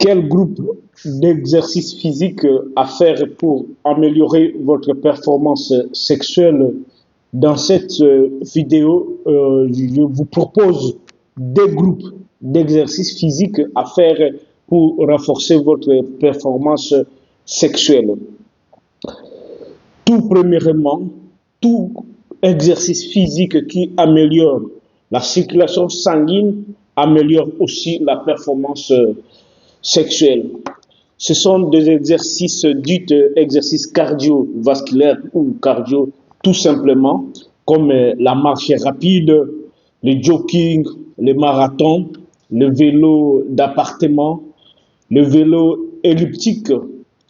quel groupe d'exercices physiques à faire pour améliorer votre performance sexuelle. Dans cette vidéo, je vous propose des groupes d'exercices physiques à faire pour renforcer votre performance sexuelle. Tout premièrement, tout exercice physique qui améliore la circulation sanguine améliore aussi la performance sexuelle. Ce sont des exercices dits exercices cardiovasculaires ou cardio tout simplement, comme la marche rapide, le jogging, le marathon, le vélo d'appartement, le vélo elliptique,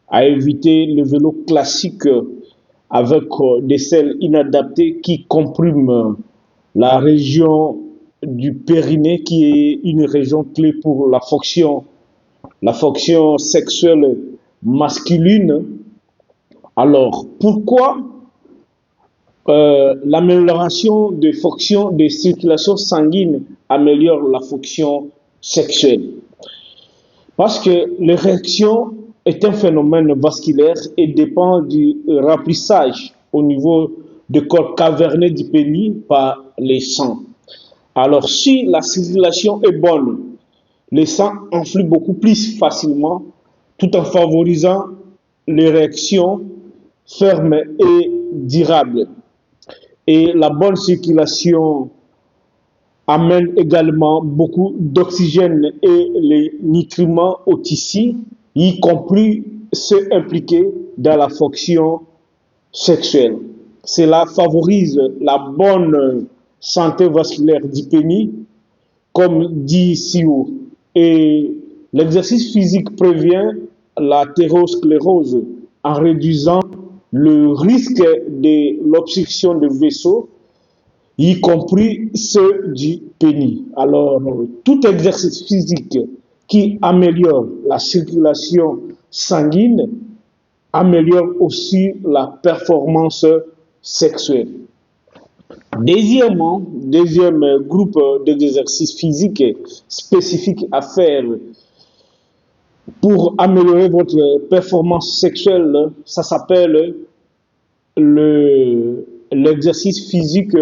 à éviter le vélo classique avec des selles inadaptées qui compriment la région du périnée qui est une région clé pour la fonction sexuelle masculine. Alors, pourquoi l'amélioration des fonctions de circulation sanguine améliore la fonction sexuelle? Parce que l'érection est un phénomène vasculaire et dépend du remplissage au niveau du corps caverneux du pénis par les sangs. Alors, si la circulation est bonne, le sang enflue beaucoup plus facilement tout en favorisant l'érection ferme et durable. Et la bonne circulation amène également beaucoup d'oxygène et les nutriments au tissu, y compris ceux impliqués dans la fonction sexuelle. Cela favorise la bonne santé vasculaire du pénis, comme dit si haut. Et l'exercice physique prévient l'athérosclérose en réduisant le risque de l'obstruction de vaisseaux, y compris ceux du pénis. Alors, tout exercice physique qui améliore la circulation sanguine améliore aussi la performance sexuelle. Deuxième groupe d'exercices physiques spécifiques à faire pour améliorer votre performance sexuelle, ça s'appelle l'exercice physique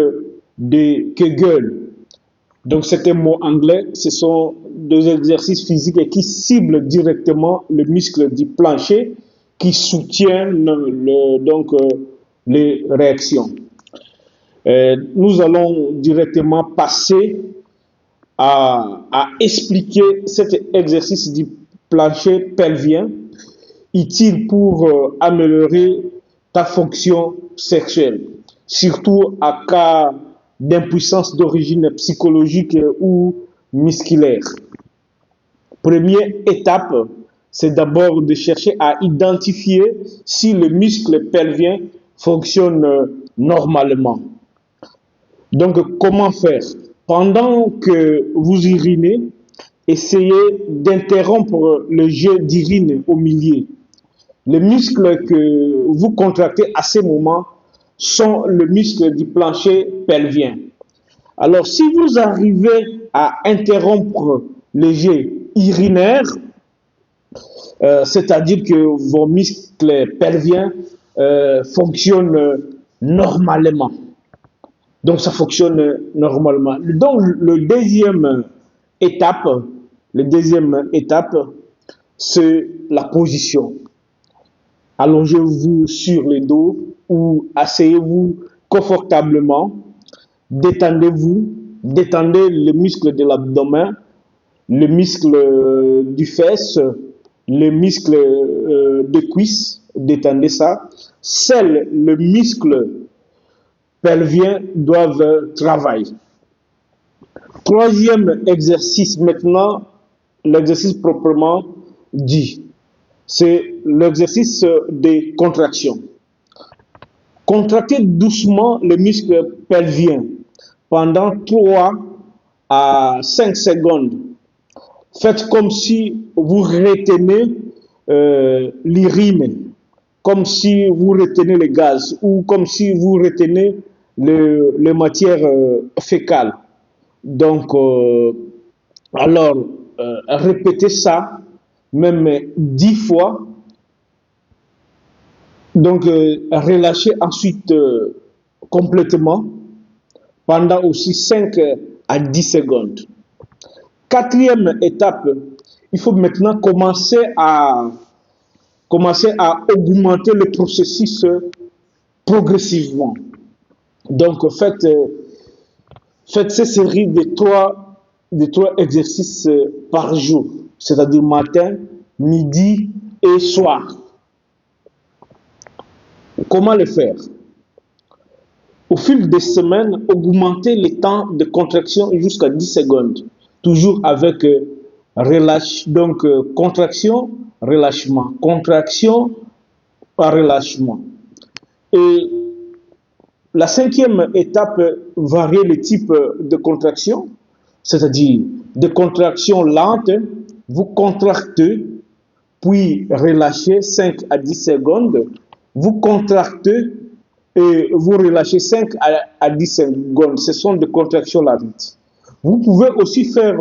de Kegel. Donc c'est un mot anglais, ce sont des exercices physiques qui ciblent directement le muscle du plancher qui soutiennent les réactions. Nous allons directement passer à expliquer cet exercice du plancher pelvien utile pour améliorer ta fonction sexuelle, surtout à cas d'impuissance d'origine psychologique ou musculaire. Première étape, c'est d'abord de chercher à identifier si le muscle pelvien fonctionne normalement. Donc, comment faire? Pendant que vous urinez, essayez d'interrompre le jet d'urine au milieu. Les muscles que vous contractez à ce moment sont le muscle du plancher pelvien. Alors, si vous arrivez à interrompre le jet urinaire, c'est-à-dire que vos muscles pelviens fonctionnent normalement. Donc, ça fonctionne normalement. Donc, la deuxième étape, c'est la position. Allongez-vous sur le dos ou asseyez-vous confortablement. Détendez-vous, détendez le muscle de l'abdomen, le muscle du fesse, le muscle des cuisses, détendez ça. Seuls le muscle pelvien doivent travailler. Troisième exercice maintenant, l'exercice proprement dit, c'est l'exercice des contractions. Contractez doucement le muscle pelvien pendant 3 à 5 secondes. Faites comme si vous retenez l'urine, comme si vous retenez le gaz ou comme si vous retenez les matières fécales. Donc, répétez ça même 10 fois. Donc, relâchez ensuite complètement pendant aussi 5 à 10 secondes. Quatrième étape, il faut maintenant commencer à augmenter le processus progressivement. Donc, faites ces séries de 3 exercices par jour, c'est-à-dire matin, midi et soir. Comment le faire? Au fil des semaines, augmentez le temps de contraction jusqu'à 10 secondes, toujours avec contraction, relâchement, contraction, relâchement. Et la 5e étape, varier le type de contraction, c'est-à-dire des contractions lentes, vous contractez, puis relâchez 5 à 10 secondes, vous contractez et vous relâchez 5 à 10 secondes. Ce sont des contractions lentes. Vous pouvez aussi faire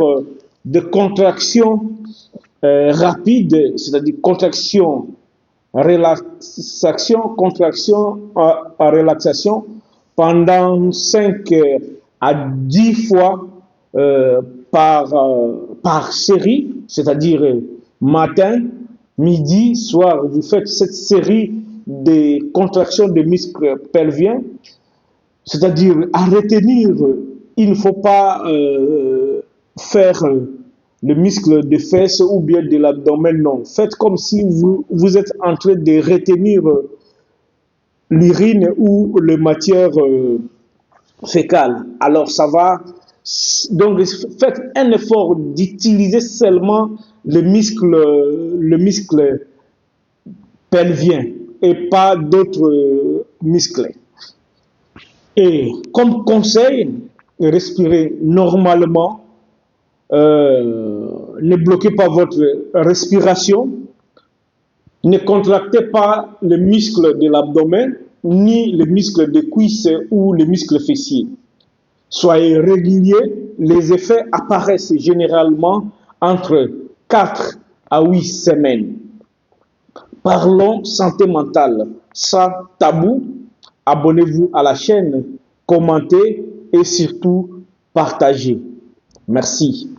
des contractions rapides, c'est-à-dire contraction, relaxation, contraction, relaxation, pendant 5 à 10 fois par série, c'est-à-dire matin, midi, soir. Vous faites cette série de contractions des muscles pelviens, c'est-à-dire à retenir, il ne faut pas faire le muscle des fesses ou bien de l'abdomen, non. Faites comme si vous êtes en train de retenir l'urine ou les matières fécales. Alors ça va. Donc faites un effort d'utiliser seulement le muscle pelvien et pas d'autres muscles. Et comme conseil, respirez normalement. Ne bloquez pas votre respiration. Ne contractez pas les muscles de l'abdomen, ni les muscles des cuisses ou les muscles fessiers. Soyez réguliers. Les effets apparaissent généralement entre 4 à 8 semaines. Parlons santé mentale sans tabou. Abonnez-vous à la chaîne, commentez et surtout partagez. Merci.